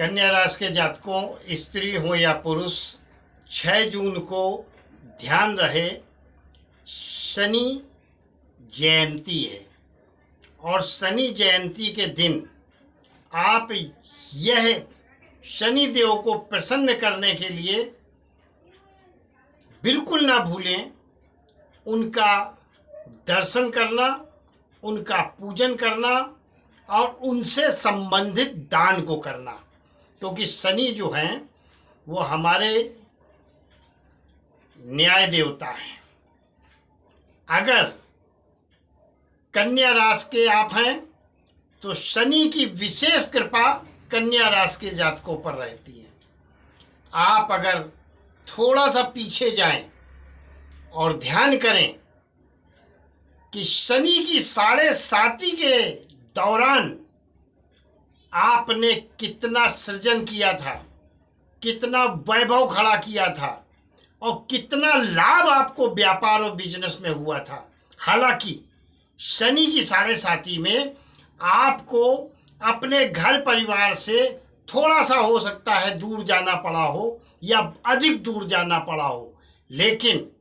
कन्या राशि के जातकों, स्त्री हो या पुरुष, 6 जून को ध्यान रहे शनि जयंती है। और शनि जयंती के दिन आप यह शनि देव को प्रसन्न करने के लिए बिल्कुल ना भूलें उनका दर्शन करना, उनका पूजन करना और उनसे संबंधित दान को करना, क्योंकि शनि जो हैं वो हमारे न्याय देवता हैं। अगर कन्या राशि के आप हैं तो शनि की विशेष कृपा कन्या राशि के जातकों पर रहती है। आप अगर थोड़ा सा पीछे जाएं और ध्यान करें कि शनि की 7.5 के दौरान आपने कितना सृजन किया था, कितना वैभव खड़ा किया था और कितना लाभ आपको व्यापार और बिजनेस में हुआ था। हालांकि शनि की 7.5 में आपको अपने घर परिवार से थोड़ा सा हो सकता है दूर जाना पड़ा हो या अधिक दूर जाना पड़ा हो, लेकिन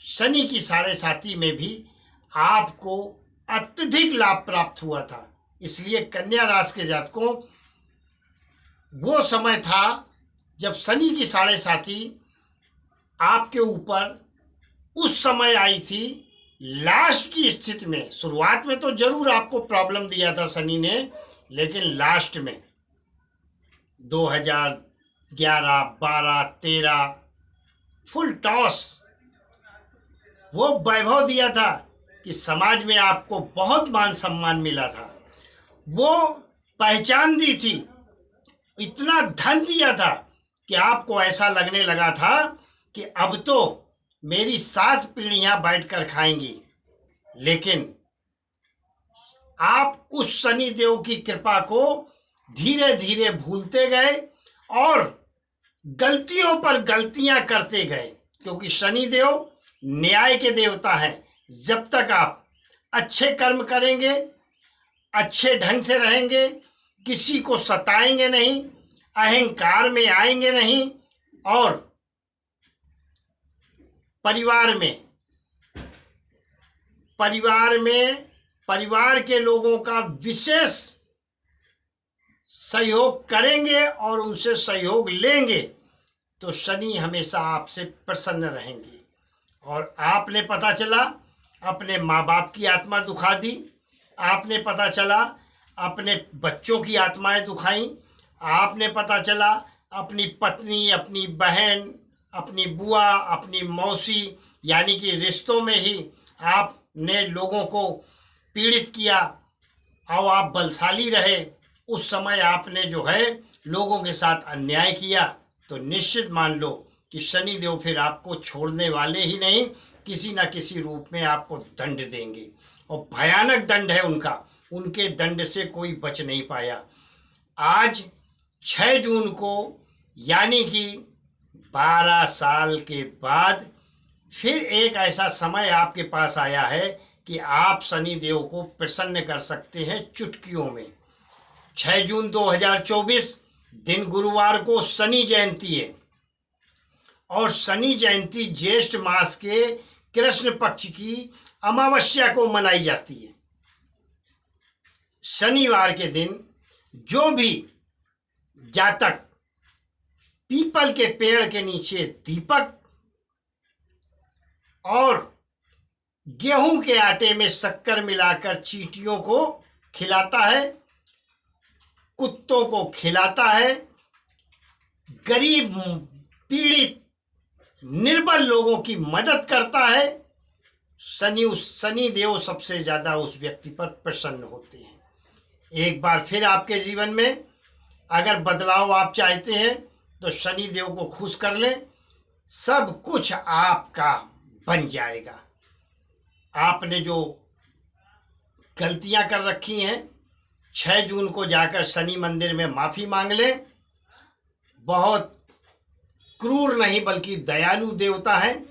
शनि की 7.5 में भी आपको अत्यधिक लाभ प्राप्त हुआ था। इसलिए कन्या राशि के जातकों, वो समय था जब शनि की 7.5 आपके ऊपर उस समय आई थी। लास्ट की स्थिति में, शुरुआत में तो जरूर आपको प्रॉब्लम दिया था शनि ने, लेकिन लास्ट में 2011, 12, 13 फुल टॉस वो वैभव दिया था कि समाज में आपको बहुत मान सम्मान मिला था। वो पहचान दी थी, इतना धन दिया था कि आपको ऐसा लगने लगा था कि अब तो मेरी 7 पीढ़ियां बैठकर खाएंगी। लेकिन आप उस शनि देव की कृपा को धीरे धीरे भूलते गए और गलतियों पर गलतियां करते गए, क्योंकि शनि देव न्याय के देवता हैं। जब तक आप अच्छे कर्म करेंगे, अच्छे ढंग से रहेंगे, किसी को सताएंगे नहीं, अहंकार में आएंगे नहीं और परिवार के लोगों का विशेष सहयोग करेंगे और उनसे सहयोग लेंगे तो शनि हमेशा आपसे प्रसन्न रहेंगे। और आपने पता चला अपने माँ बाप की आत्मा दुखा दी, आपने पता चला अपने बच्चों की आत्माएं दुखाई, आपने पता चला अपनी पत्नी, अपनी बहन, अपनी बुआ, अपनी मौसी, यानी कि रिश्तों में ही आपने लोगों को पीड़ित किया और आप बलशाली रहे। उस समय आपने जो है लोगों के साथ अन्याय किया, तो निश्चित मान लो कि शनि देव फिर आपको छोड़ने वाले ही नहीं, किसी न किसी रूप में आपको दंड देंगे और भयानक दंड है उनका। उनके दंड से कोई बच नहीं पाया। आज 6 जून को यानी कि 12 साल के बाद फिर एक ऐसा समय आपके पास आया है कि आप शनि देव को प्रसन्न कर सकते हैं चुटकियों में। 6 जून 2024 दिन गुरुवार को शनि जयंती है और शनि जयंती ज्येष्ठ मास के कृष्ण पक्ष की अमावस्या को मनाई जाती है। शनिवार के दिन जो भी जातक पीपल के पेड़ के नीचे दीपक और गेहूं के आटे में शक्कर मिलाकर चींटियों को खिलाता है, कुत्तों को खिलाता है, गरीब पीड़ित निर्बल लोगों की मदद करता है, शनि देव सबसे ज्यादा उस व्यक्ति पर प्रसन्न होते हैं। एक बार फिर आपके जीवन में अगर बदलाव आप चाहते हैं तो शनि देव को खुश कर लें, सब कुछ आपका बन जाएगा। आपने जो गलतियां कर रखी हैं 6 जून को जाकर शनि मंदिर में माफी मांग लें। बहुत क्रूर नहीं बल्कि दयालु देवता हैं।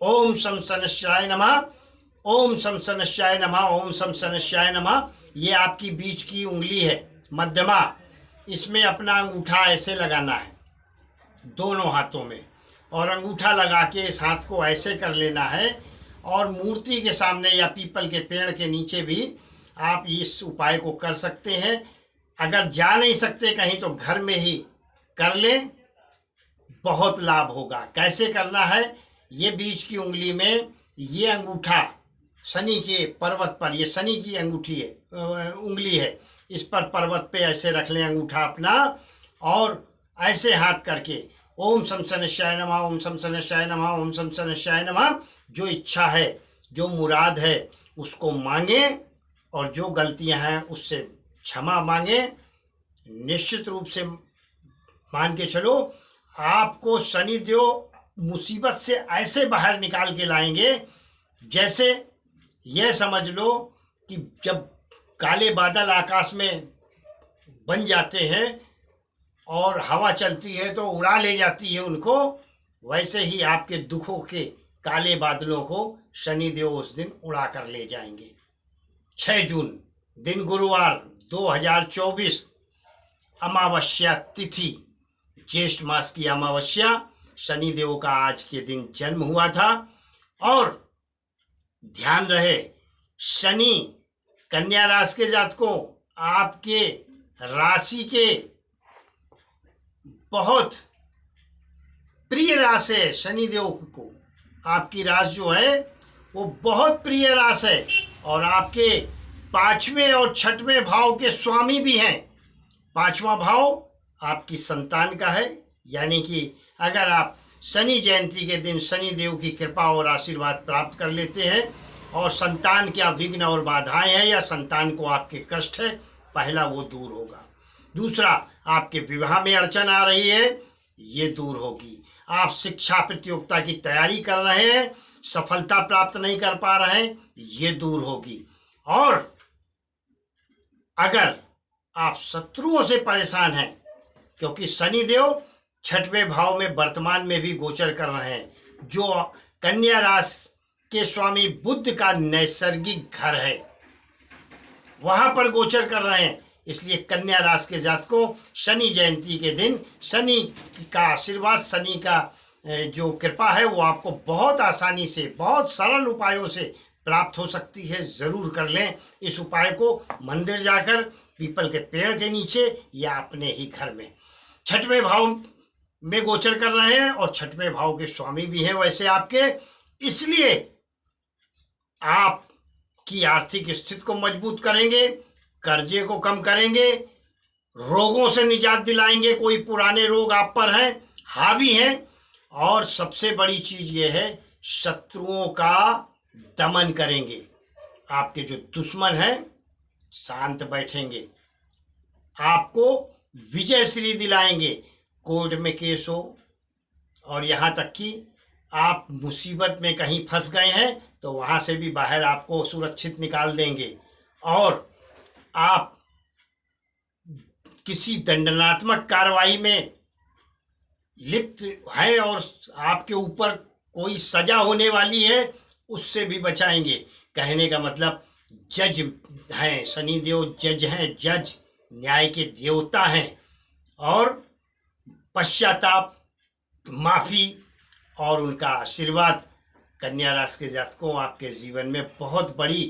ओम शं शनैश्चराय नमः, ओम शं शनैश्चराय नमः, ओम शं शनैश्चराय नमः। ये आपकी बीच की उंगली है, मध्यमा, इसमें अपना अंगूठा ऐसे लगाना है दोनों हाथों में, और अंगूठा लगा के इस हाथ को ऐसे कर लेना है, और मूर्ति के सामने या पीपल के पेड़ के नीचे भी आप इस उपाय को कर सकते हैं। अगर जा नहीं सकते कहीं तो घर में ही कर लें, बहुत लाभ होगा। कैसे करना है, ये बीच की उंगली में ये अंगूठा शनि के पर्वत पर, ये शनि की अंगूठी है, उंगली है, इस पर पर्वत पे ऐसे रख लें अंगूठा अपना, और ऐसे हाथ करके ओम शम शनिश्चाय नमः, ओम शम शनिश्चाय नमः, ओम शम शनिश्चाय नमः, जो इच्छा है, जो मुराद है उसको मांगे, और जो गलतियां हैं उससे क्षमा मांगे। निश्चित रूप से मान के चलो, आपको शनिदेव मुसीबत से ऐसे बाहर निकाल के लाएंगे, जैसे यह समझ लो कि जब काले बादल आकाश में बन जाते हैं और हवा चलती है तो उड़ा ले जाती है उनको, वैसे ही आपके दुखों के काले बादलों को शनिदेव उस दिन उड़ा कर ले जाएंगे। 6 जून दिन गुरुवार 2024, अमावस्या तिथि, ज्येष्ठ मास की अमावस्या, शनिदेव का आज के दिन जन्म हुआ था। और ध्यान रहे, शनि कन्या राशि के जातकों, आपके राशि के बहुत प्रिय राशि है। शनिदेव को आपकी राशि जो है वो बहुत प्रिय राशि है, और आपके 5वें और 6वें भाव के स्वामी भी हैं। 5वां भाव आपकी संतान का है, यानी कि अगर आप शनि जयंती के दिन शनि देव की कृपा और आशीर्वाद प्राप्त कर लेते हैं, और संतान क्या विघ्न और बाधाएं हैं या संतान को आपके कष्ट है, पहला वो दूर होगा। दूसरा, आपके विवाह में अड़चन आ रही है, ये दूर होगी। आप शिक्षा प्रतियोगिता की तैयारी कर रहे हैं, सफलता प्राप्त नहीं कर पा रहे हैं, ये दूर होगी। और अगर आप शत्रुओं से परेशान हैं, क्योंकि शनिदेव 6वें भाव में वर्तमान में भी गोचर कर रहे हैं, जो कन्या राशि के स्वामी बुध का नैसर्गिक घर है, वहां पर गोचर कर रहे हैं। इसलिए कन्या राशि के जातकों, शनि जयंती के दिन शनि का आशीर्वाद, शनि का जो कृपा है वो आपको बहुत आसानी से, बहुत सरल उपायों से प्राप्त हो सकती है। ज़रूर कर लें इस उपाय को, मंदिर जाकर, पीपल के पेड़ के नीचे, या अपने ही घर में। 6वें भाव में गोचर कर रहे हैं, और 6वें भाव के स्वामी भी हैं वैसे आपके, इसलिए आपकी आर्थिक स्थिति को मजबूत करेंगे, कर्जे को कम करेंगे, रोगों से निजात दिलाएंगे, कोई पुराने रोग आप पर हैं, हावी हैं, और सबसे बड़ी चीज ये है, शत्रुओं का दमन करेंगे। आपके जो दुश्मन हैं शांत बैठेंगे, आपको विजय श्री दिलाएंगे। कोर्ट में केस हो, और यहाँ तक कि आप मुसीबत में कहीं फंस गए हैं तो वहाँ से भी बाहर आपको सुरक्षित निकाल देंगे। और आप किसी दंडनात्मक कार्रवाई में लिप्त हैं और आपके ऊपर कोई सजा होने वाली है, उससे भी बचाएंगे। कहने का मतलब, जज हैं, शनिदेव जज हैं, जज न्याय के देवता हैं, और पश्चाताप, माफी और उनका आशीर्वाद कन्या राशि के जातकों आपके जीवन में बहुत बड़ी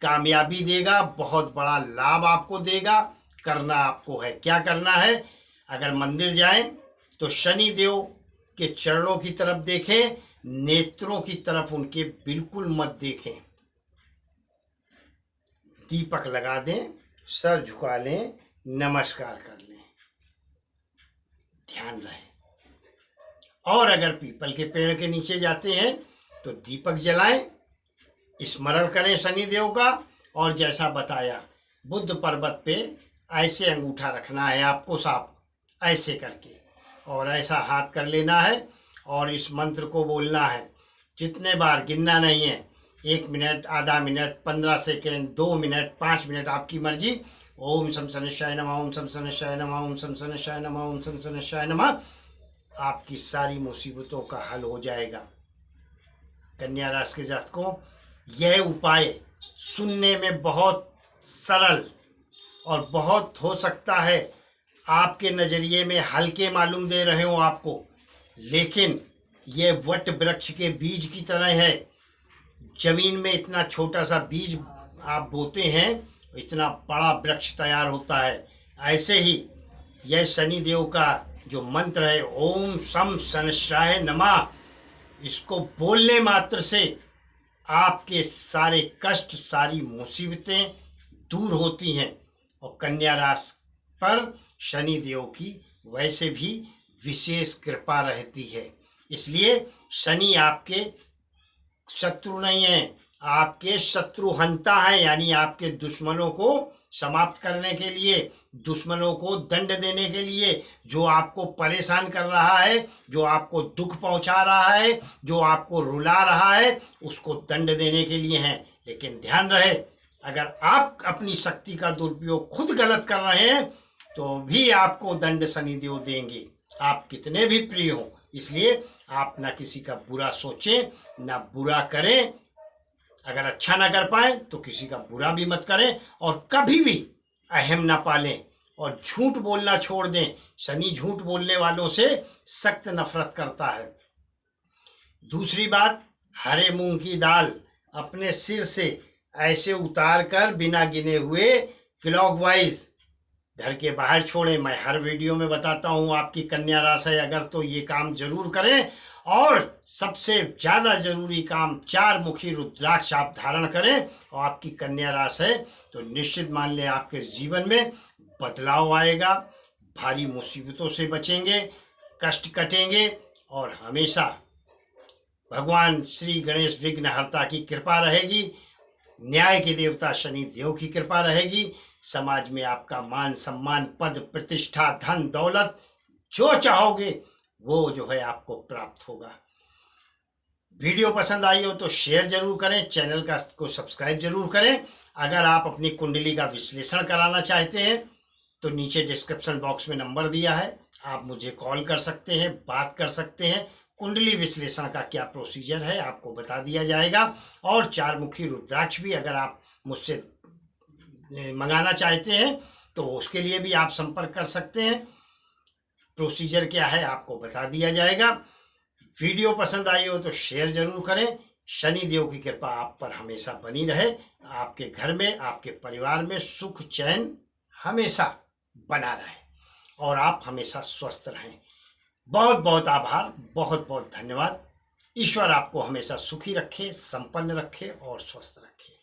कामयाबी देगा, बहुत बड़ा लाभ आपको देगा। करना आपको है, क्या करना है, अगर मंदिर जाएं तो शनि देव के चरणों की तरफ देखें, नेत्रों की तरफ उनके बिल्कुल मत देखें। दीपक लगा दें, सर झुका लें, नमस्कार कर लें, ध्यान रहे। और अगर पीपल के पेड़ के नीचे जाते हैं तो दीपक जलाएं, स्मरण करें शनिदेव का, और जैसा बताया बुद्ध पर्वत पे ऐसे अंगूठा रखना है आपको, साफ ऐसे करके, और ऐसा हाथ कर लेना है, और इस मंत्र को बोलना है। जितने बार गिनना नहीं है, 1 मिनट, आधा मिनट, 15 सेकेंड, 2 मिनट, 5 मिनट, आपकी मर्जी। ओम शम शनिश्चाय नमः, ओम शम शनिश्चाय नमः, ओम शम शनिश्चाय नमः, ओम शम शनिश्चाय नमः। आपकी सारी मुसीबतों का हल हो जाएगा। कन्या राशि के जातकों, यह उपाय सुनने में बहुत सरल और बहुत हो सकता है आपके नज़रिए में हल्के मालूम दे रहे हो आपको, लेकिन ये वट वृक्ष के बीज की तरह है। जमीन में इतना छोटा सा बीज आप बोते हैं, इतना बड़ा वृक्ष तैयार होता है। ऐसे ही यह शनि देव का जो मंत्र है, ओम शम शनैश्चराय नमः, इसको बोलने मात्र से आपके सारे कष्ट, सारी मुसीबतें दूर होती हैं। और कन्या राशि पर शनि देव की वैसे भी विशेष कृपा रहती है। इसलिए शनि आपके शत्रु नहीं है, आपके शत्रुहंता है, यानी आपके दुश्मनों को समाप्त करने के लिए, दुश्मनों को दंड देने के लिए, जो आपको परेशान कर रहा है, जो आपको दुख पहुंचा रहा है, जो आपको रुला रहा है, उसको दंड देने के लिए है। लेकिन ध्यान रहे, अगर आप अपनी शक्ति का दुरुपयोग खुद गलत कर रहे हैं तो भी आपको दंड शनिदेव देंगे, आप कितने भी प्रिय हो। इसलिए आप ना किसी का बुरा सोचें, ना बुरा करें। अगर अच्छा ना कर पाए तो किसी का बुरा भी मत करें, और कभी भी अहम ना पालें और झूठ बोलना छोड़ दें। शनि झूठ बोलने वालों से सख्त नफरत करता है। दूसरी बात, हरे मूंग की दाल अपने सिर से ऐसे उतार कर बिना गिने हुए क्लॉकवाइज घर के बाहर छोड़ें। मैं हर वीडियो में बताता हूँ, आपकी कन्या राशि है अगर तो ये काम जरूर करें। और सबसे ज़्यादा जरूरी काम, 4 मुखी रुद्राक्ष आप धारण करें और आपकी कन्या राशि है तो निश्चित मान लें आपके जीवन में बदलाव आएगा, भारी मुसीबतों से बचेंगे, कष्ट कटेंगे और हमेशा भगवान श्री गणेश विघ्नहर्ता की कृपा रहेगी, न्याय के देवता शनि देव की कृपा रहेगी। समाज में आपका मान सम्मान, पद प्रतिष्ठा, धन दौलत जो चाहोगे वो जो है आपको प्राप्त होगा। वीडियो पसंद आई हो तो शेयर जरूर करें, चैनल को सब्सक्राइब जरूर करें। अगर आप अपनी कुंडली का विश्लेषण कराना चाहते हैं तो नीचे डिस्क्रिप्शन बॉक्स में नंबर दिया है, आप मुझे कॉल कर सकते हैं, बात कर सकते हैं। कुंडली विश्लेषण का क्या प्रोसीजर है आपको बता दिया जाएगा। और 4 मुखी रुद्राक्ष भी अगर आप मुझसे मंगाना चाहते हैं तो उसके लिए भी आप संपर्क कर सकते हैं। प्रोसीजर क्या है आपको बता दिया जाएगा। वीडियो पसंद आई हो तो शेयर जरूर करें। शनि देव की कृपा आप पर हमेशा बनी रहे, आपके घर में, आपके परिवार में सुख चैन हमेशा बना रहे और आप हमेशा स्वस्थ रहें। बहुत बहुत आभार, बहुत बहुत धन्यवाद। ईश्वर आपको हमेशा सुखी रखे, संपन्न रखे और स्वस्थ रखे।